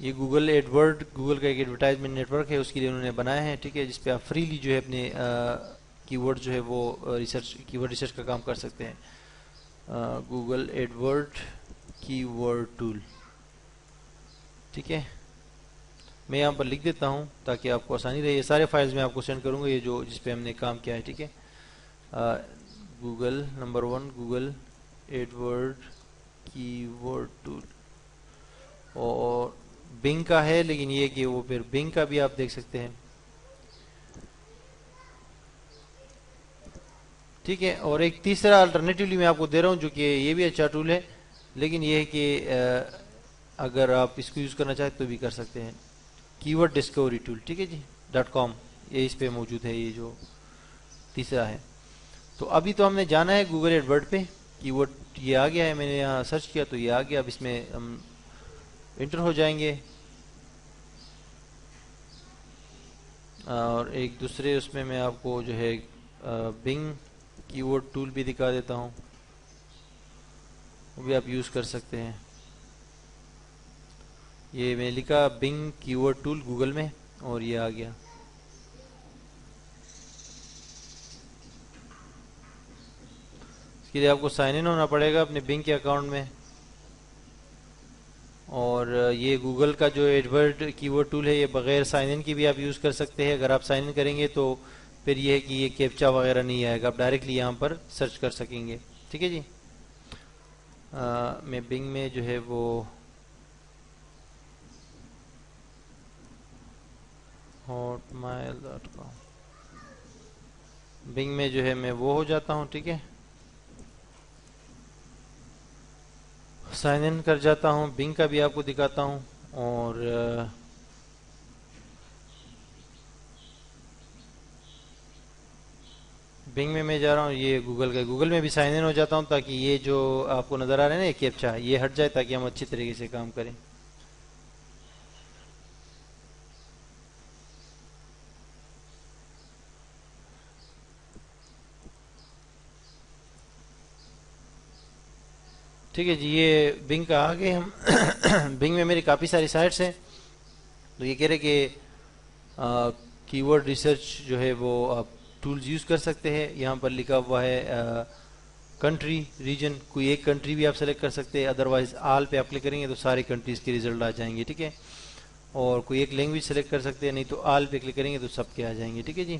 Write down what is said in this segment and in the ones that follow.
یہ Google Edward, Google کا ایک ایڈورٹائزمنٹ نیٹ ورک ہے، اس کے لیے انہوں نے بنایا ہے، ٹھیک ہے، جس پہ آپ فریلی جو ہے اپنے کی ورڈ جو ہے وہ ریسرچ، کی ورڈ ریسرچ کا کام کر سکتے ہیں۔ گوگل ایڈورڈ کی ورڈ ٹول، ٹھیک ہے، میں یہاں پر لکھ دیتا ہوں تاکہ آپ کو آسانی رہے۔ یہ سارے فائلز میں آپ کو سینڈ کروں گا، یہ جو جس پہ ہم نے کام کیا ہے، ٹھیک ہے۔ گوگل نمبر 1 گوگل ایڈورڈ کی ورڈ ٹول، اور بنگ کا ہے، لیکن یہ کہ وہ پھر بنگ کا بھی آپ دیکھ سکتے ہیں، ٹھیک ہے۔ اور ایک تیسرا الٹرنیٹیولی میں آپ کو دے رہا ہوں جو کہ یہ بھی اچھا ٹول ہے، لیکن یہ ہے کہ اگر آپ اس کو یوز کرنا چاہتے تو بھی کر سکتے ہیں، کی ورڈ ڈسکوری ٹول، ٹھیک ہے جی .com، یہ اس پہ موجود ہے، یہ جو تیسرا ہے۔ تو ابھی تو ہم نے جانا ہے گوگل ایڈورڈ پہ، کی ورڈ یہ آ گیا ہے، میں نے یہاں سرچ کیا تو یہ آ گیا، اب اس میں ہم انٹر ہو جائیں گے، اور ایک دوسرے اس میں آپ کو جو ہے بنگ کی ورڈ ٹول بھی دکھا دیتا ہوں، وہ بھی آپ یوز کر سکتے ہیں۔ یہ میں نے لکھا بنگ کی ورڈ ٹول گوگل میں، اور یہ آ گیا۔ اس کے لیے آپ کو سائن ان ہونا پڑے گا اپنے بنگ کے اکاؤنٹ میں، اور یہ گوگل کا جو ایڈورڈ کی ورڈ ٹول ہے یہ بغیر سائن ان کی بھی آپ یوز کر سکتے ہیں۔ اگر آپ سائن ان کریں گے تو پھر یہ ہے کہ یہ کیپچا وغیرہ نہیں آئے گا، آپ ڈائریکٹلی یہاں پر سرچ کر سکیں گے، ٹھیک ہے جی۔ میں بنگ میں جو ہے وہ hotmail.com، بنگ میں جو ہے میں وہ ہو جاتا ہوں، ٹھیک ہے، سائن ان کر جاتا ہوں، بنگ کا بھی آپ کو دکھاتا ہوں، اور بنگ میں جا رہا ہوں، یہ گوگل کا، گوگل میں بھی سائن ان ہو جاتا ہوں تاکہ یہ جو آپ کو نظر آ رہا ہے نا یہ کیپچا یہ ہٹ جائے، تاکہ ہم اچھی طریقے سے کام کریں۔ ٹھیک ہے جی، یہ بنگ کا آ گئے ہم۔ بنگ میں میری کافی ساری سائٹس ہیں، تو یہ کہہ رہے کہ کی ورڈ ریسرچ جو ہے وہ آپ ٹولز یوز کر سکتے ہیں۔ یہاں پر لکھا ہوا ہے کنٹری ریجن، کوئی ایک کنٹری بھی آپ سلیکٹ کر سکتے ہیں، ادروائز آل پہ آپ کلک کریں گے تو سارے کنٹریز کے ریزلٹ آ جائیں گے، ٹھیک ہے۔ اور کوئی ایک لینگویج سلیکٹ کر سکتے ہیں، نہیں تو آل پہ کلک کریں گے تو سب کے آ جائیں گے، ٹھیک ہے جی۔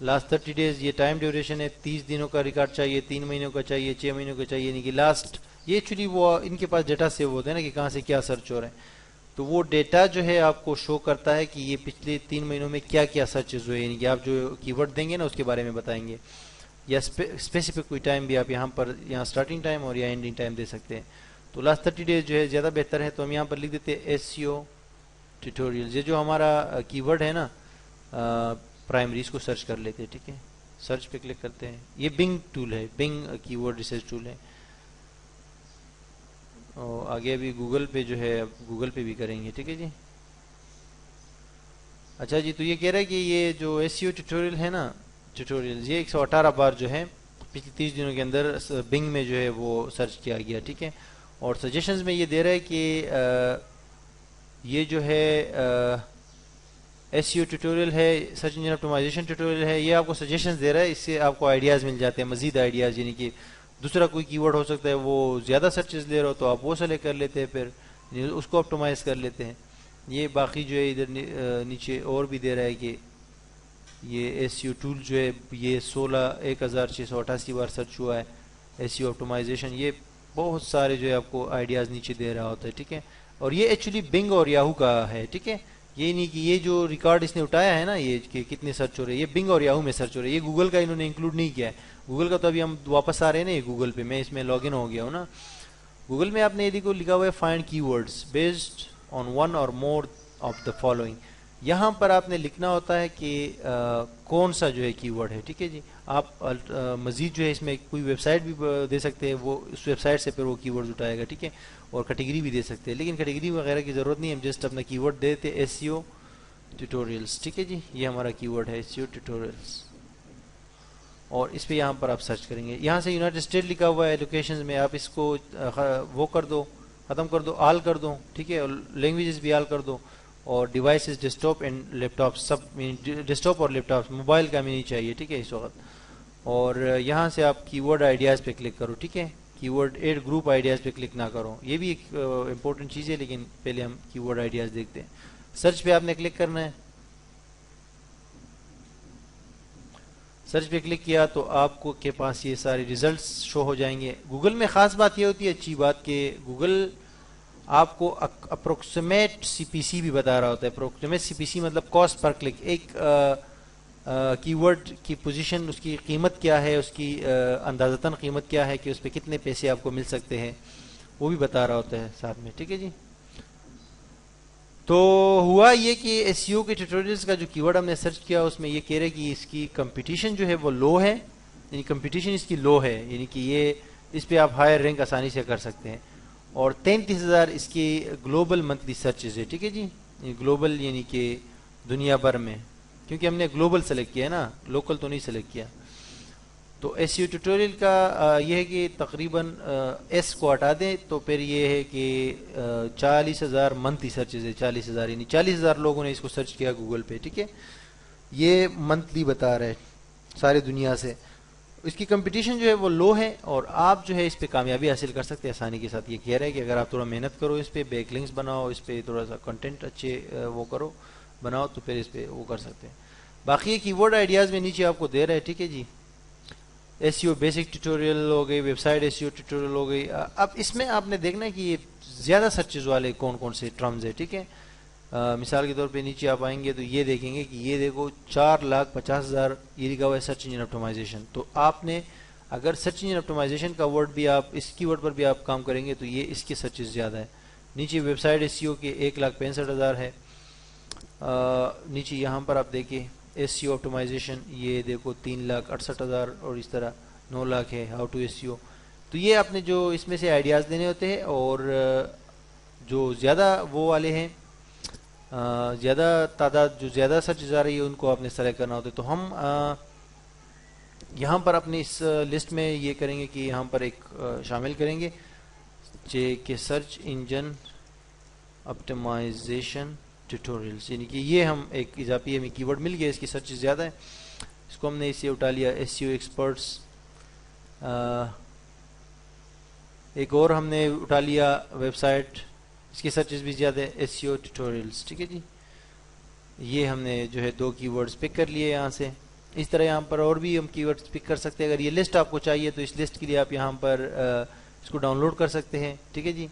لاسٹ 30 ڈیز، یہ ٹائم ڈیوریشن ہے، 30 دنوں کا ریکارڈ چاہیے، 3 مہینوں کا چاہیے، 6 مہینوں کا چاہیے، یعنی کہ لاسٹ، یہ ایکچولی وہ ان کے پاس ڈیٹا سیو ہوتے ہیں نا کہ کہاں سے کیا سرچ ہو رہے ہیں، تو وہ ڈیٹا جو ہے آپ کو شو کرتا ہے کہ یہ پچھلے 3 مہینوں میں کیا کیا سرچز ہوئے، یعنی کہ آپ جو کی ورڈ دیں گے نا اس کے بارے میں بتائیں گے، یا اسپیسیفک کوئی ٹائم بھی آپ یہاں پر، یہاں سٹارٹنگ ٹائم اور یا اینڈنگ ٹائم دے سکتے ہیں۔ تو لاسٹ 30 ڈیز جو ہے زیادہ بہتر ہے، تو ہم یہاں پر لکھ دیتے ہیں SEO ٹیوٹوریل، یہ جو ہمارا کی ورڈ ہے نا پرائمری، اس کو سرچ کر لیتے ہیں، ٹھیک ہے، سرچ پہ کلک کرتے ہیں، یہ بنگ ٹول ہے، بنگ کی ورڈ ریسرچ ٹول ہے، اور آگے ابھی گوگل پہ جو ہے گوگل پہ بھی کریں گے، ٹھیک ہے جی۔ اچھا جی، تو یہ کہہ رہا ہے کہ یہ جو SEO ٹیوٹوریل ہے نا، ٹیوٹوریل یہ 118 بار جو ہے پچھلے 30 دنوں کے اندر بنگ میں جو ہے وہ سرچ کیا گیا، ٹھیک ہے۔ اور سجیشنز میں یہ دے رہا ہے کہ یہ جو ہے SEO ٹیوٹوریل ہے، سرچ انجن آپٹیمائزیشن ٹیوٹوریل ہے، یہ آپ کو سجیشنز دے رہا ہے، اس سے آپ کو آئیڈیاز مل جاتے ہیں، مزید آئیڈیاز، یعنی کہ دوسرا کوئی کی ورڈ ہو سکتا ہے وہ زیادہ سرچز لے رہا ہو تو آپ وہ سلیکٹ کر لیتے ہیں، پھر اس کو آپٹیمائز کر لیتے ہیں۔ یہ باقی جو ہے ادھر نیچے اور بھی دے رہا ہے کہ یہ SEO ٹول جو ہے یہ 16,688 بار سرچ ہوا ہے، SEO آپٹیمائزیشن، یہ بہت سارے جو ہے آپ کو آئیڈیاز نیچے دے رہا ہوتا ہے، ٹھیک ہے۔ اور یہ ایکچولی بنگ اور یاہو کا ہے، ٹھیک ہے، یہ نہیں کہ یہ جو ریکارڈ اس نے اٹھایا ہے نا یہ کہ کتنے سرچ ہو رہے ہیں، یہ بنگ اور یاہو میں سرچ ہو رہے ہیں، یہ گوگل کا انہوں نے انکلوڈ نہیں کیا ہے۔ گوگل کا تو ابھی ہم واپس آ رہے ہیں نا، یہ گوگل پہ میں اس میں لاگ ان ہو گیا ہوں نا۔ گوگل میں آپ نے یہ دیکھو لکھا ہوا ہے فائنڈ کی ورڈز بیسڈ آن ون اور مور آف دا فالوئنگ، یہاں پر آپ نے لکھنا ہوتا ہے کہ کون سا جو ہے کی ورڈ ہے، ٹھیک ہے جی۔ آپ مزید جو ہے اس میں کوئی ویب سائٹ بھی دے سکتے ہیں، وہ اس ویب سائٹ سے پھر وہ کی ورڈز اٹھائے گا، ٹھیک ہے، اور کیٹیگری بھی دے سکتے ہیں، لیکن کیٹیگری وغیرہ کی ضرورت نہیں ہے، ہم جسٹ اپنا کی ورڈ دے دیتے SEO ٹیوٹوریلز، ٹھیک ہے جی، یہ ہمارا کی ورڈ ہے SEO ٹیوٹوریلز، اور اس پہ یہاں پر آپ سرچ کریں گے، یہاں سے یونائٹڈ اسٹیٹ لکھا ہوا ہے لوکیشنز میں، آپ اس کو وہ کر دو ختم کر دو، آل کر دو، ٹھیک ہے، اور لینگویجز بھی آل کر دو، اور devices desk and laptop سب، ڈیسک ٹاپ اور لیپ ٹاپ، موبائل کا بھی نہیں چاہیے، ٹھیک ہے اس وقت. اور یہاں سے آپ کی ورڈ آئیڈیاز پہ کلک کرو، ٹھیک ہے، کی ورڈ ایڈ گروپ آئیڈیاز پہ کلک نہ کرو، یہ بھی ایک امپورٹنٹ چیز ہے، لیکن پہلے ہم کی ورڈ آئیڈیاز دیکھتے ہیں. سرچ پہ آپ نے کلک کرنا ہے. سرچ پہ کلک کیا تو آپ کو کے پاس یہ سارے ریزلٹس شو ہو جائیں گے. گوگل میں خاص بات یہ ہوتی ہے، اچھی بات، کہ گوگل آپ کو اپروکسیمیٹ سی پی سی بھی بتا رہا ہوتا ہے. اپروکسیمیٹ سی پی سی مطلب کاسٹ پر کلک، ایک کی ورڈ کی پوزیشن، اس کی قیمت کیا ہے، اس کی اندازتاً قیمت کیا ہے، کہ اس پہ کتنے پیسے آپ کو مل سکتے ہیں، وہ بھی بتا رہا ہوتا ہے ساتھ میں، ٹھیک ہے جی. تو ہوا یہ کہ ایس سی او کے ٹیوٹوریلز کا جو کی ورڈ ہم نے سرچ کیا، اس میں یہ کہہ رہے کہ اس کی کمپٹیشن جو ہے وہ لو ہے، یعنی کمپٹیشن اس کی لو ہے، یعنی کہ یہ اس پہ آپ ہائر رینک آسانی سے کر سکتے ہیں. اور 33,000 اس کی گلوبل منتھلی سرچز ہے، ٹھیک ہے جی. گلوبل یعنی کہ دنیا بھر میں، کیونکہ ہم نے گلوبل سلیکٹ کیا ہے نا، لوکل تو نہیں سلیکٹ کیا. تو ایس سی او ٹیوٹوریل کا یہ ہے کہ تقریباً ایس کو ہٹا دیں تو پھر یہ ہے کہ 40,000 منتھلی سرچز ہے. 40,000 یعنی 40,000 لوگوں نے اس کو سرچ کیا گوگل پہ، ٹھیک ہے. یہ منتھلی بتا رہا ہے ساری دنیا سے. اس کی کمپٹیشن جو ہے وہ لو ہے، اور آپ جو ہے اس پہ کامیابی حاصل کر سکتے ہیں آسانی کے ساتھ. یہ کہہ رہا ہے کہ اگر آپ تھوڑا محنت کرو، اس پہ بیک لنکس بناؤ، اس پہ تھوڑا سا کنٹینٹ اچھے وہ کرو بناؤ، تو پھر اس پہ وہ کر سکتے ہیں. باقی کی ورڈ آئیڈیاز میں نیچے آپ کو دے رہا ہے، ٹھیک ہے جی. ایس سی او بیسک ٹیوٹوریل ہو گئی، web site S C O tutorial ہو گئی. اب اس میں آپ نے دیکھنا ہے کہ یہ زیادہ سرچز والے کون کون سے ٹرمز ہیں، ٹھیک ہے. مثال کے طور پہ نیچے آپ آئیں گے تو یہ دیکھیں گے کہ یہ دیکھو 4,50,000 یہ لکھا ہوا ہے سرچ انجن آپٹیمائزیشن. تو آپ نے اگر سرچ انجن آپٹیمائزیشن کا ورڈ بھی آپ اس کی ورڈ پر بھی آپ کام کریں گے تو یہ اس کے سرچز زیادہ ہے. نیچے ویب سائٹ ایس سی او کے 1,65,000 ہے. نیچے یہاں پر آپ دیکھیں ایس سی او آپٹیمائزیشن، یہ دیکھو 3,68,000، اور اس طرح 9 لاکھ ہے ہاؤ ٹو ایس سی او. تو یہ آپ نے جو اس میں سے آئیڈیاز دینے ہوتے ہیں، اور جو زیادہ وہ والے ہیں، زیادہ تعداد جو زیادہ سرچز آ رہی ہے ان کو آپ نے سلیکٹ کرنا ہوتا ہے. تو ہم یہاں پر اپنی اس لسٹ میں یہ کریں گے کہ یہاں پر ایک شامل کریں گے کہ سرچ انجن آپٹیمائزیشن ٹیوٹوریلز، یعنی کہ یہ ہم ایک اضافی ہمیں کی ورڈ مل گیا، اس کی سرچز زیادہ ہے. اس کو ہم نے اسے اٹھا لیا ایس سی او ایکسپرٹس. ایک اور ہم نے اٹھا لیا ویب سائٹ، اس کی سرچز بھی زیادہ ہے، ایس سی او ٹیوٹوریلز، ٹھیک ہے جی. یہ ہم نے جو ہے 2 کی ورڈز پک کر لیے یہاں سے. اس طرح یہاں پر اور بھی ہم کی ورڈز پک کر سکتے ہیں. اگر یہ لسٹ آپ کو چاہیے تو اس لسٹ کے لیے آپ یہاں پر اس کو ڈاؤن لوڈ کر سکتے ہیں، ٹھیک ہے جی.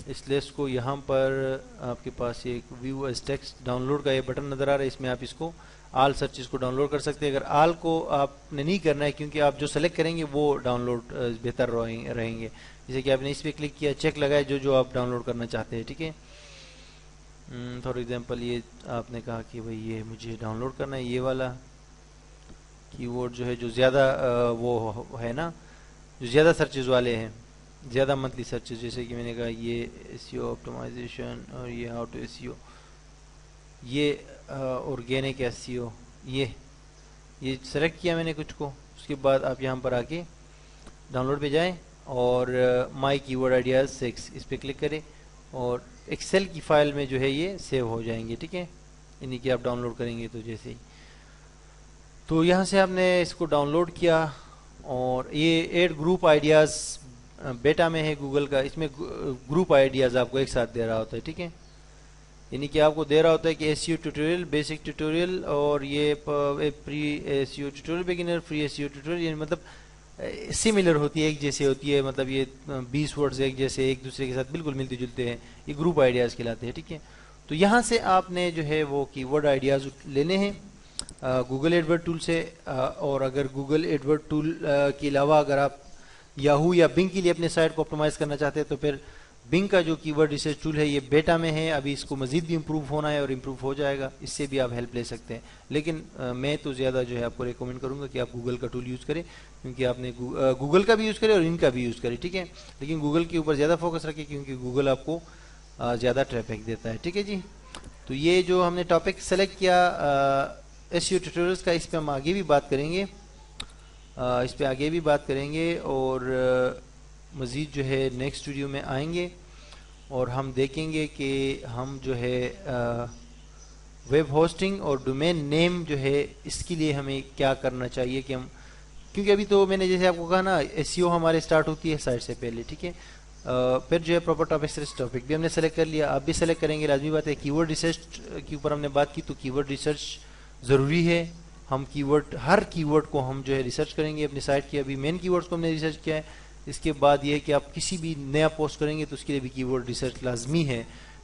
اس لسٹ کو یہاں پر آپ کے پاس ایک view as text download کا یہ بٹن نظر آ رہا ہے، اس میں آپ اس کو آل سرچز کو ڈاؤن لوڈ کر سکتے ہیں. اگر آل کو آپ نے نہیں کرنا ہے، کیونکہ آپ جو سلیکٹ کریں گے وہ ڈاؤن لوڈ بہتر رہیں گے. جیسے کہ آپ نے اس پہ کلک کیا، چیک لگائے جو آپ ڈاؤن لوڈ کرنا چاہتے ہیں، ٹھیک ہے. فار ایگزامپل یہ آپ نے کہا کہ بھئی یہ مجھے ڈاؤن لوڈ کرنا ہے، یہ والا کی ورڈ جو ہے جو زیادہ وہ ہے نا، جو زیادہ سرچز والے ہیں، زیادہ منتھلی سرچز، جیسے کہ میں نے کہا یہ ایس سی او آپٹیمائزیشن، اور یہ ہاؤ ٹو ایس سی او، یہ آرگینک ایس سی او، یہ سلیکٹ کیا میں نے کچھ کو. اس کے بعد آپ یہاں پر آ کے ڈاؤن لوڈ پہ جائیں، اور مائی کی ورڈ آئیڈیاز 6 اس پہ کلک کریں، اور ایکسل کی فائل میں جو ہے یہ سیو ہو جائیں گے، ٹھیک ہے. یعنی کہ آپ ڈاؤن لوڈ کریں گے تو جیسے ہی، تو یہاں سے آپ نے اس کو ڈاؤن لوڈ کیا. اور یہ ایڈ گروپ آئیڈیاز بیٹا میں ہے گوگل کا، اس میں گروپ آئیڈیاز آپ کو ایک ساتھ دے رہا ہوتا ہے، ٹھیک ہے. یعنی کہ آپ کو دے رہا ہوتا ہے کہ S C O tutorial, basic tutorial, اور یہ pre S C O tutorial, beginner, free S C O tutorial, یعنی مطلب سملر ہوتی ہے، ایک جیسے ہوتی ہے، مطلب یہ 20 ورڈز ایک جیسے ایک دوسرے کے ساتھ بالکل ملتے جلتے ہیں، یہ گروپ آئیڈیاز کہلاتے ہیں، ٹھیک ہے. تو یہاں سے آپ نے جو ہے وہ کی ورڈ آئیڈیاز لینے ہیں گوگل ایڈورڈ ٹول سے. اور اگر گوگل ایڈورڈ ٹول کے علاوہ اگر آپ یاہو یا بنگ کے لیے اپنے سائٹ کو اپٹیمائز کرنا چاہتے ہیں تو پھر بنگ کا جو کی ورڈ ریسرچ ٹول ہے یہ بیٹا میں ہے، ابھی اس کو مزید بھی امپروو ہونا ہے، اور امپروو ہو جائے گا، اس سے بھی آپ ہیلپ لے سکتے ہیں. لیکن میں تو زیادہ جو ہے آپ کو ریکمینڈ کروں گا کہ آپ گوگل کا ٹول یوز کریں، کیونکہ آپ نے گوگل کا بھی یوز کریں اور ان کا بھی یوز کریں، ٹھیک ہے. لیکن گوگل کے اوپر زیادہ فوکس رکھیں، کیونکہ گوگل آپ کو زیادہ ٹریفک دیتا ہے، ٹھیک ہے جی. تو یہ جو ہم نے ٹاپک سلیکٹ کیا ایس سی او ٹیوٹوریلز کا، اس پہ ہم آگے بھی بات کریں گے، اور مزید جو ہے نیکسٹ ویڈیو میں آئیں گے اور ہم دیکھیں گے کہ ہم جو ہے ویب ہوسٹنگ اور ڈومین نیم جو ہے اس کے لیے ہمیں کیا کرنا چاہیے کہ ہم، کیونکہ ابھی تو میں نے جیسے آپ کو کہا نا ایس ای او ہمارے سٹارٹ ہوتی ہے سائٹ سے پہلے، ٹھیک ہے. پھر جو ہے پراپر ٹاپک سرچ، ٹاپک بھی ہم نے سلیکٹ کر لیا، آپ بھی سلیکٹ کریں گے، لازمی بات ہے. کی ورڈ ریسرچ کے اوپر ہم نے بات کی، تو کی ورڈ ریسرچ ضروری ہے. ہم کی ورڈ، ہر کی ورڈ کو ہم جو ہے ریسرچ کریں گے اپنی سائٹ کی. ابھی مین کی ورڈس کو ہم نے ریسرچ کیا ہے. اس کے بعد یہ ہے کہ آپ کسی بھی نیا پوسٹ کریں گے تو اس کے لیے بھی کی ورڈ ریسرچ لازمی ہے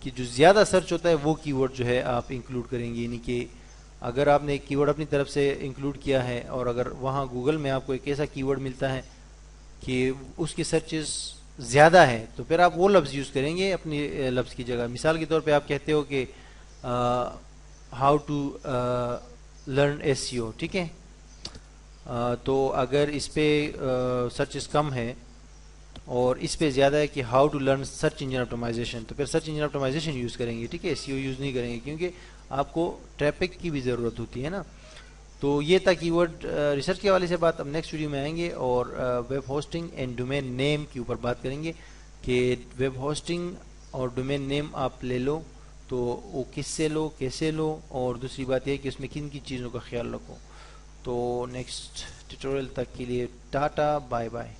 کہ جو زیادہ سرچ ہوتا ہے وہ کی ورڈ جو ہے آپ انکلوڈ کریں گے. یعنی کہ اگر آپ نے ایک کی ورڈ اپنی طرف سے انکلوڈ کیا ہے اور اگر وہاں گوگل میں آپ کو ایک ایسا کی ورڈ ملتا ہے کہ اس کی سرچز زیادہ ہے تو پھر آپ وہ لفظ یوز کریں گے اپنی لفظ کی جگہ. مثال کے طور پہ آپ کہتے ہو کہ how to learn S C O, ٹھیک ہے. تو اگر اس پہ سرچز کم ہے اور اس پہ زیادہ ہے کہ how to learn search engine optimization, تو پھر سرچ انجن آپٹمائزیشن یوز کریں گے، ٹھیک ہے. ایس سی او یوز نہیں کریں گے کیونکہ آپ کو ٹریفک کی بھی ضرورت ہوتی ہے نا. تو یہ تھا کی ورڈ ریسرچ کے حوالے سے بات. ہم نیکسٹ ویڈیو میں آئیں گے اور web hosting and domain name کے اوپر بات کریں گے کہ ویب ہوسٹنگ اور ڈومین نیم آپ لے لو تو وہ کس سے لو، کیسے لو، اور دوسری بات یہ ہے کہ اس میں کن کی چیزوں کا خیال رکھو. تو نیکسٹ ٹیوٹوریل تک کے لیے ٹاٹا، بائے بائے.